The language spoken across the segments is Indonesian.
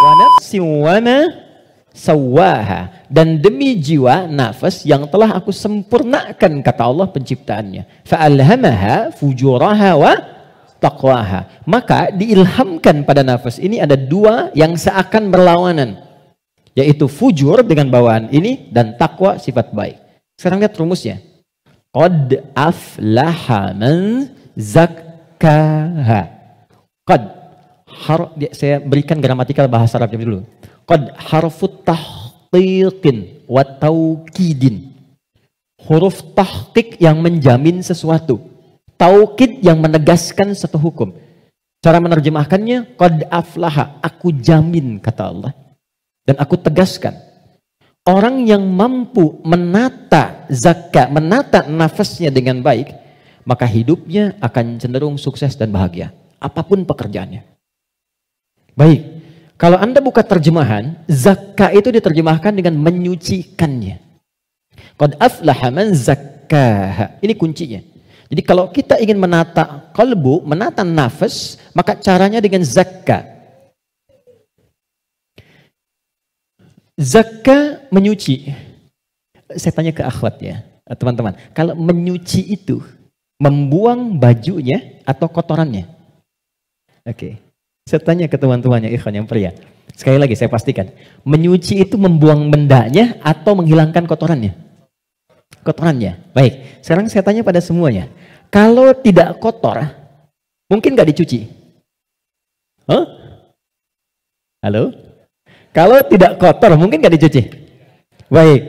Wa nafsin wa ma sawwaha, dan demi jiwa nafas yang telah aku sempurnakan, kata Allah penciptaannya. Fa'alhamaha fujuraha wa taqwaha. Maka diilhamkan pada nafas ini ada dua yang seakan berlawanan, yaitu fujur dengan bawaan ini dan takwa sifat baik. Sekarang lihat rumusnya. Qad aflaha man zakkaha. Qad, saya berikan gramatikal bahasa Arabnya dulu. Qad harfut tahqiqin wa taukidin. Huruf tahqiq yang menjamin sesuatu, taukid yang menegaskan satu hukum. Cara menerjemahkannya, qad aflaha, aku jamin, kata Allah, dan aku tegaskan. Orang yang mampu menata zakka, menata nafasnya dengan baik, maka hidupnya akan cenderung sukses dan bahagia, apapun pekerjaannya. Baik, kalau Anda buka terjemahan, zakka itu diterjemahkan dengan menyucikannya. Qad aflaha man zakkaha. Ini kuncinya. Jadi kalau kita ingin menata qalbu, menata nafas, maka caranya dengan zakka. Zakka menyuci. Saya tanya ke akhwat ya, teman-teman. Kalau menyuci itu membuang bajunya atau kotorannya? Oke. Saya tanya ke teman-temannya ikhwan yang pria. Sekali lagi saya pastikan. Menyuci itu membuang bendanya atau menghilangkan kotorannya? Kotorannya. Baik. Sekarang saya tanya pada semuanya. Kalau tidak kotor, mungkin nggak dicuci? Huh? Halo? Kalau tidak kotor, mungkin nggak dicuci? Baik,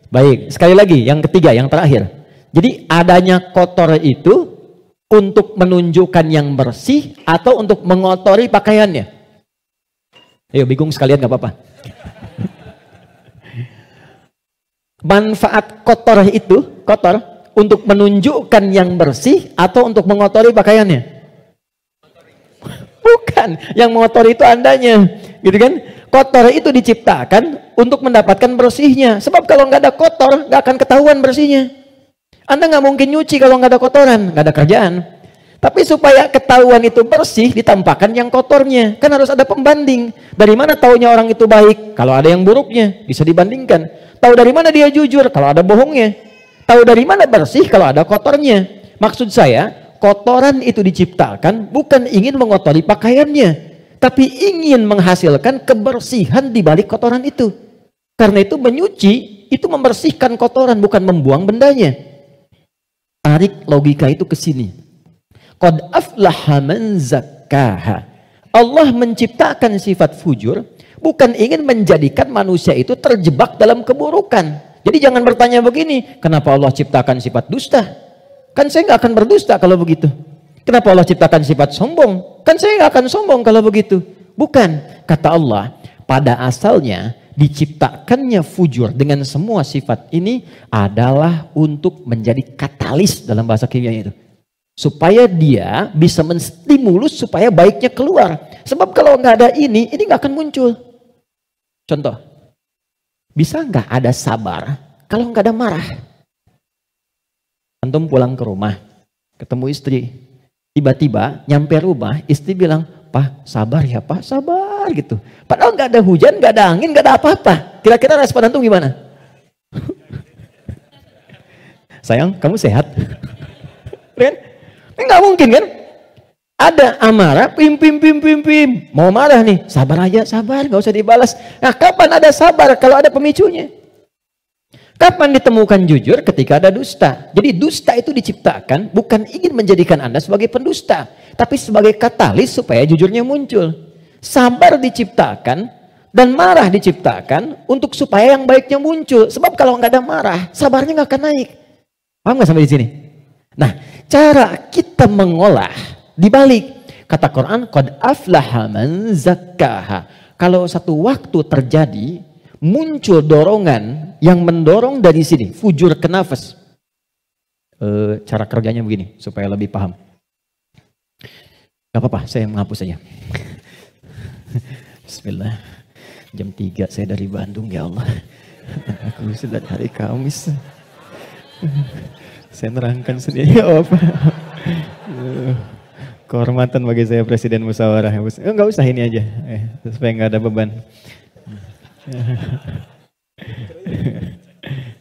baik. Sekali lagi, yang ketiga, yang terakhir. Jadi adanya kotor itu untuk menunjukkan yang bersih atau untuk mengotori pakaiannya? Ayo, bingung sekalian nggak apa-apa. Manfaat kotor itu, kotor, untuk menunjukkan yang bersih atau untuk mengotori pakaiannya? Bukan, yang mengotori itu Andanya, gitu kan? Kotor itu diciptakan untuk mendapatkan bersihnya. Sebab kalau nggak ada kotor, nggak akan ketahuan bersihnya. Anda nggak mungkin nyuci kalau nggak ada kotoran, nggak ada kerjaan. Tapi supaya ketahuan itu bersih, ditampakkan yang kotornya. Kan harus ada pembanding. Dari mana taunya orang itu baik? Kalau ada yang buruknya, bisa dibandingkan. Tahu dari mana dia jujur? Kalau ada bohongnya. Tahu dari mana bersih? Kalau ada kotornya. Maksud saya, kotoran itu diciptakan bukan ingin mengotori pakaiannya, tapi ingin menghasilkan kebersihan di balik kotoran itu. Karena itu menyuci, itu membersihkan kotoran, bukan membuang bendanya. Tarik logika itu ke sini. Qad aflaha man zakkaha. Allah menciptakan sifat fujur, bukan ingin menjadikan manusia itu terjebak dalam keburukan. Jadi jangan bertanya begini, kenapa Allah ciptakan sifat dusta? Kan saya nggak akan berdusta kalau begitu. Kenapa Allah ciptakan sifat sombong? Kan saya nggak akan sombong kalau begitu. Bukan, kata Allah, pada asalnya diciptakannya fujur dengan semua sifat ini adalah untuk menjadi katalis dalam bahasa kimia itu. Supaya dia bisa menstimulus supaya baiknya keluar. Sebab kalau nggak ada ini nggak akan muncul. Contoh, bisa nggak ada sabar kalau nggak ada marah? Antum pulang ke rumah, ketemu istri. Tiba-tiba nyampe rumah, istri bilang, "Pak, sabar ya Pak, sabar," gitu. Padahal nggak ada hujan, nggak ada angin, nggak ada apa-apa. Kira-kira respon antum gimana? Sayang, kamu sehat? Kan? Nggak mungkin kan? Ada amarah, pim. Mau marah nih, sabar aja, sabar, nggak usah dibalas. Nah, kapan ada sabar kalau ada pemicunya? Kapan ditemukan jujur? Ketika ada dusta. Jadi dusta itu diciptakan bukan ingin menjadikan Anda sebagai pendusta, tapi sebagai katalis supaya jujurnya muncul. Sabar diciptakan dan marah diciptakan untuk supaya yang baiknya muncul. Sebab kalau nggak ada marah, sabarnya nggak akan naik. Paham nggak sampai di sini? Nah, cara kita mengolah dibalik. Kata Quran, qad aflaha man zakkaha. Kalau satu waktu terjadi muncul dorongan yang mendorong dari sini, fujur ke nafas. Cara kerjanya begini supaya lebih paham. Gak apa-apa, saya menghapus saja. Bismillah. Jam 3 saya dari Bandung, ya Allah. Aku sudah hari Kamis. Saya nerangkan sendiri. Oh, Kehormatan bagi saya Presiden Musyawarah. Enggak usah ini aja, supaya nggak ada beban.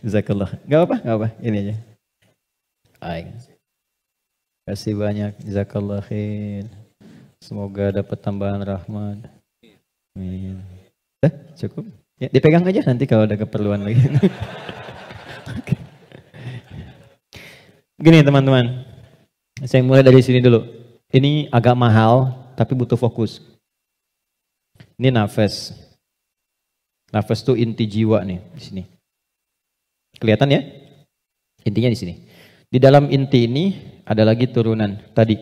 Jazakallah. Enggak apa, ini aja. Baik. Kasih banyak, jazakallah khair. Semoga dapat tambahan rahmat. Amin. Cukup? Ya, dipegang aja nanti kalau ada keperluan lagi. Gini teman-teman, saya mulai dari sini dulu. Ini agak mahal, tapi butuh fokus. Ini nafas. Nafas itu inti jiwa nih di sini. Kelihatan ya? Intinya di sini. Di dalam inti ini ada lagi turunan tadi.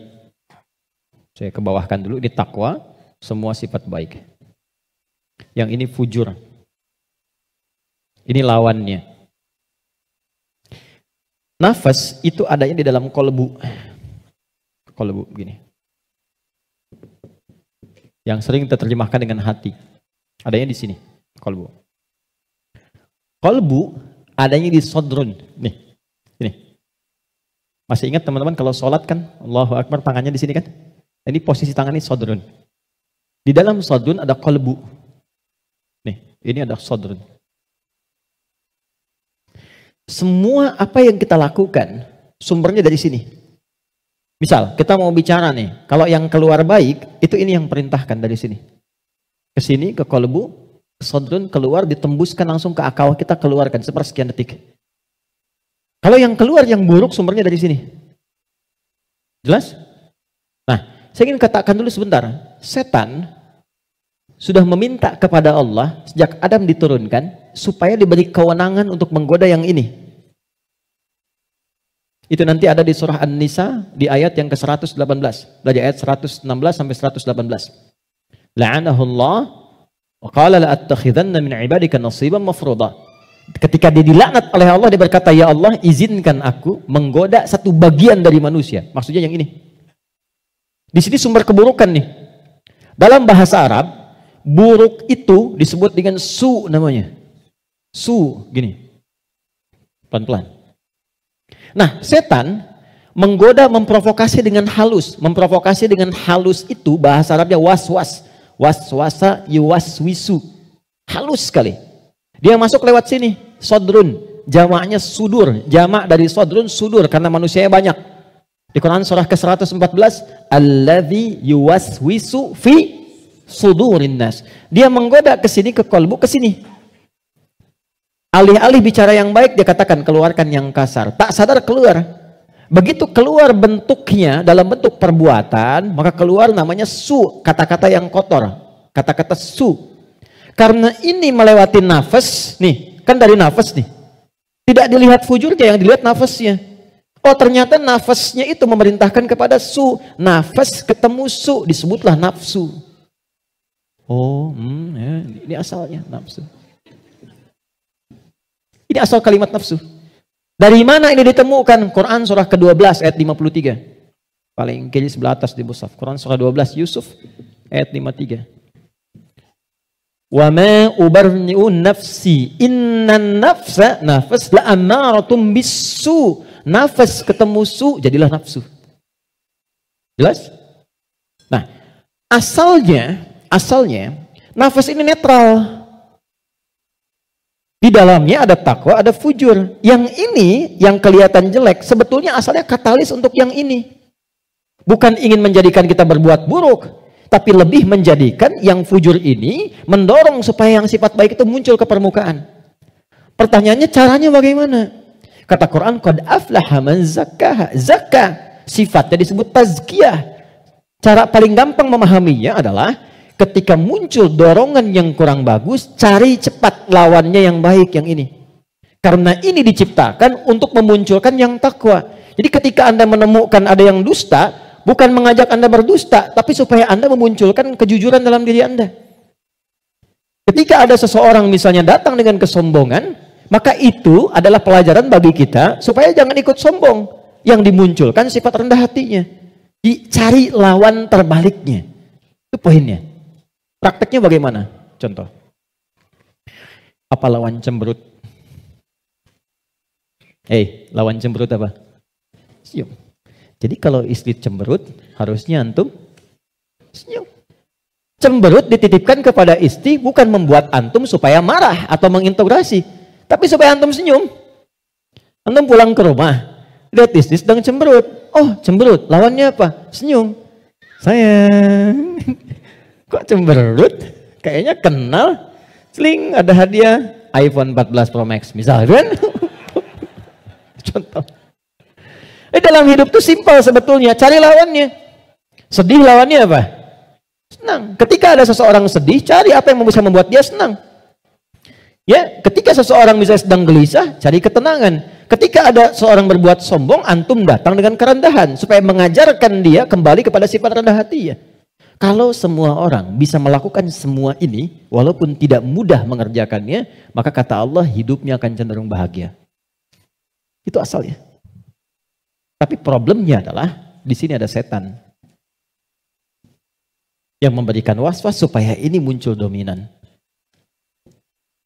Saya kebawahkan dulu. Ini takwa, semua sifat baik. Yang ini fujur. Ini lawannya. Nafas itu adanya di dalam kolbu. Kolbu begini. Yang sering terjemahkan dengan hati. Adanya di sini, kolbu. Kolbu adanya di sodrun. Nih, ini. Masih ingat teman-teman kalau sholat kan, Allahu Akbar tangannya di sini kan? Ini posisi tangan ini sodrun. Di dalam sodrun ada kolbu. Nih, ini ada sodrun. Semua apa yang kita lakukan, sumbernya dari sini. Misal, kita mau bicara nih, kalau yang keluar baik, itu ini yang perintahkan dari sini. Ke sini, ke kolbu, ke sodrun, keluar, ditembuskan langsung ke akal, kita keluarkan, sepersekian detik. Kalau yang keluar, yang buruk, sumbernya dari sini. Jelas? Nah, saya ingin katakan dulu sebentar, setan sudah meminta kepada Allah, sejak Adam diturunkan, supaya diberi kewenangan untuk menggoda yang ini. Itu nanti ada di surah An-Nisa di ayat yang ke-118. Belajar ayat 116 sampai 118. La'anahullah wa qala la'attakhidanna min ibadika nasiban mafruḍa. Ketika dia dilaknat oleh Allah, dia berkata, ya Allah, izinkan aku menggoda satu bagian dari manusia. Maksudnya yang ini. Di sini sumber keburukan nih. Dalam bahasa Arab, buruk itu disebut dengan su namanya. Su, gini. Pelan-pelan. Nah, setan menggoda, memprovokasi dengan halus. Memprovokasi dengan halus itu bahasa Arabnya waswas. Waswasa yuwaswisu. Halus sekali. Dia masuk lewat sini. Sodrun. Jamaknya sudur. Jamak dari sodrun sudur. Karena manusianya banyak. Di Quran surah ke-114. Alladzi yuwaswisu fi sudurin nas. Dia menggoda ke sini, ke kolbu, ke sini. Alih-alih bicara yang baik, dia katakan keluarkan yang kasar. Tak sadar keluar. Begitu keluar bentuknya dalam bentuk perbuatan, maka keluar namanya su, kata-kata yang kotor. Kata-kata su. Karena ini melewati nafas, nih, kan dari nafas nih. Tidak dilihat fujurnya, yang dilihat nafasnya. Oh, ternyata nafasnya itu memerintahkan kepada su. Nafas ketemu su, disebutlah nafsu. Oh, ya, ini asalnya nafsu. Ini asal kalimat nafsu. Dari mana ini ditemukan? Quran surah ke-12 ayat 53. Paling kiri sebelah atas di mushaf. Quran surah 12 Yusuf ayat 53. Wa ma ubarni'u nafsi innan nafsa nafas la amaratum bisu. Nafas ketemu su jadilah nafsu. Jelas? Nah, asalnya nafas ini netral. Di dalamnya ada takwa, ada fujur. Yang ini, yang kelihatan jelek, sebetulnya asalnya katalis untuk yang ini. Bukan ingin menjadikan kita berbuat buruk, tapi lebih menjadikan yang fujur ini mendorong supaya yang sifat baik itu muncul ke permukaan. Pertanyaannya caranya bagaimana? Kata Quran, qad aflaha man zakkaha. Zakka, sifatnya disebut tazkiyah. Cara paling gampang memahaminya adalah ketika muncul dorongan yang kurang bagus, cari cepat lawannya yang baik, yang ini. Karena ini diciptakan untuk memunculkan yang takwa. Jadi ketika Anda menemukan ada yang dusta, bukan mengajak Anda berdusta, tapi supaya Anda memunculkan kejujuran dalam diri Anda. Ketika ada seseorang misalnya datang dengan kesombongan, maka itu adalah pelajaran bagi kita supaya jangan ikut sombong. Yang dimunculkan sifat rendah hatinya. Dicari lawan terbaliknya. Itu poinnya. Prakteknya bagaimana? Contoh. Apa lawan cemberut? Lawan cemberut apa? Siap. Jadi kalau istri cemberut, harusnya antum senyum. Cemberut dititipkan kepada istri bukan membuat antum supaya marah atau mengintegrasi, tapi supaya antum senyum. Antum pulang ke rumah, lihat istri sedang cemberut. Oh, cemberut, lawannya apa? Senyum. Sayang, kok cemberut? Kayaknya kenal. Sling, ada hadiah iPhone 14 Pro Max misalkan. Contoh. Dalam hidup tuh simpel sebetulnya, cari lawannya. Sedih lawannya apa? Senang. Ketika ada seseorang sedih, cari apa yang bisa membuat dia senang. Ya, ketika seseorang misalnya sedang gelisah, cari ketenangan. Ketika ada seorang berbuat sombong, antum datang dengan kerendahan supaya mengajarkan dia kembali kepada sifat rendah hati ya. Kalau semua orang bisa melakukan semua ini, walaupun tidak mudah mengerjakannya, maka kata Allah hidupnya akan cenderung bahagia. Itu asalnya. Tapi problemnya adalah di sini ada setan yang memberikan was-was supaya ini muncul dominan.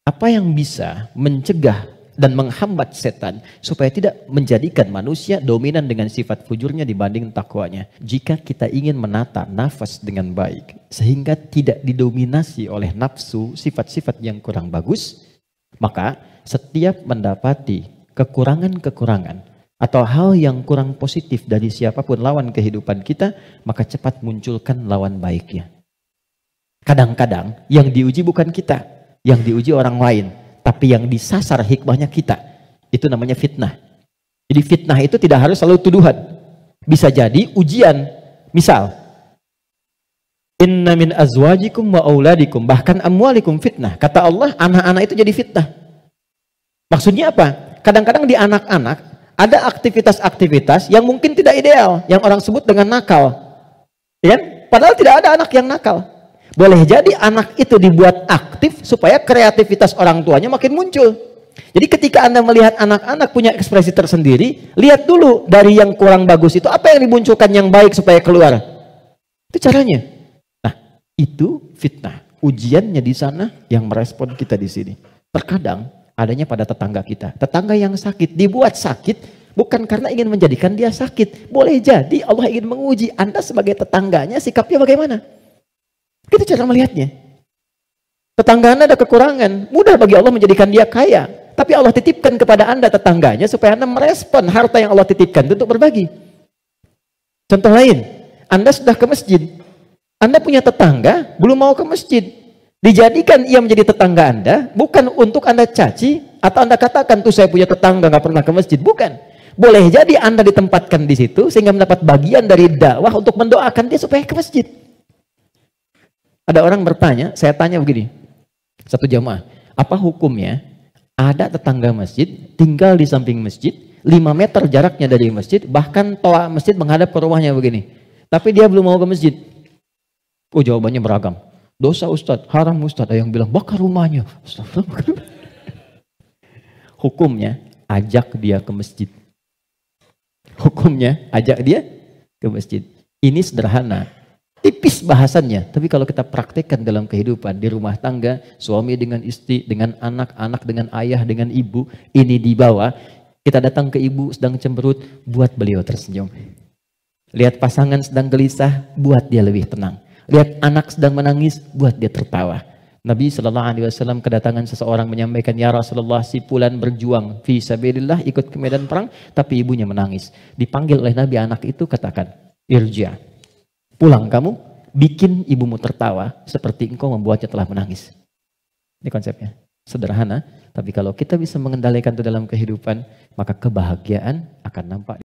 Apa yang bisa mencegah dan menghambat setan supaya tidak menjadikan manusia dominan dengan sifat fujurnya dibanding takwanya? Jika kita ingin menata nafas dengan baik sehingga tidak didominasi oleh nafsu sifat-sifat yang kurang bagus, maka setiap mendapati kekurangan-kekurangan atau hal yang kurang positif dari siapapun lawan kehidupan kita, maka cepat munculkan lawan baiknya. Kadang-kadang yang diuji bukan kita, yang diuji orang lain, tapi yang disasar hikmahnya kita. Itu namanya fitnah. Jadi fitnah itu tidak harus selalu tuduhan. Bisa jadi ujian. Misal, inna min azwajikum wa auladikum, bahkan amwalikum fitnah. Kata Allah, anak-anak itu jadi fitnah. Maksudnya apa? Kadang-kadang di anak-anak ada aktivitas-aktivitas yang mungkin tidak ideal, yang orang sebut dengan nakal. Ya? Padahal tidak ada anak yang nakal. Boleh jadi anak itu dibuat aktif supaya kreativitas orang tuanya makin muncul. Jadi ketika Anda melihat anak-anak punya ekspresi tersendiri, lihat dulu dari yang kurang bagus itu apa yang dimunculkan yang baik supaya keluar. Itu caranya. Nah, itu fitnah. Ujiannya di sana yang merespon kita di sini. Terkadang adanya pada tetangga kita. Tetangga yang sakit dibuat sakit bukan karena ingin menjadikan dia sakit. Boleh jadi Allah ingin menguji Anda sebagai tetangganya, sikapnya bagaimana. Itu cara melihatnya. Tetangga Anda ada kekurangan, mudah bagi Allah menjadikan dia kaya. Tapi Allah titipkan kepada Anda tetangganya supaya Anda merespon harta yang Allah titipkan untuk berbagi. Contoh lain, Anda sudah ke masjid. Anda punya tetangga, belum mau ke masjid. Dijadikan ia menjadi tetangga Anda, bukan untuk Anda caci, atau Anda katakan, tuh saya punya tetangga gak pernah ke masjid. Bukan. Boleh jadi Anda ditempatkan di situ, sehingga mendapat bagian dari dakwah untuk mendoakan dia supaya ke masjid. Ada orang bertanya, saya tanya begini, satu jamaah, apa hukumnya ada tetangga masjid, tinggal di samping masjid, 5 meter jaraknya dari masjid, bahkan toa masjid menghadap ke rumahnya begini, tapi dia belum mau ke masjid. Oh, jawabannya beragam. Dosa Ustadz, haram Ustadz, ada yang bilang bakar rumahnya. Hukumnya, ajak dia ke masjid. Hukumnya, ajak dia ke masjid. Ini sederhana. Tipis bahasannya, tapi kalau kita praktekkan dalam kehidupan di rumah tangga, suami dengan istri, dengan anak, anak dengan ayah, dengan ibu, ini dibawa, kita datang ke ibu sedang cemberut, buat beliau tersenyum. Lihat pasangan sedang gelisah, buat dia lebih tenang. Lihat anak sedang menangis, buat dia tertawa. Nabi SAW kedatangan seseorang menyampaikan, ya Rasulullah, si fulan berjuang fi sabilillah, ikut ke medan perang, tapi ibunya menangis. Dipanggil oleh Nabi anak itu, katakan, irja. Pulang kamu, bikin ibumu tertawa seperti engkau membuatnya telah menangis. Ini konsepnya. Sederhana, tapi kalau kita bisa mengendalikan itu dalam kehidupan, maka kebahagiaan akan nampak.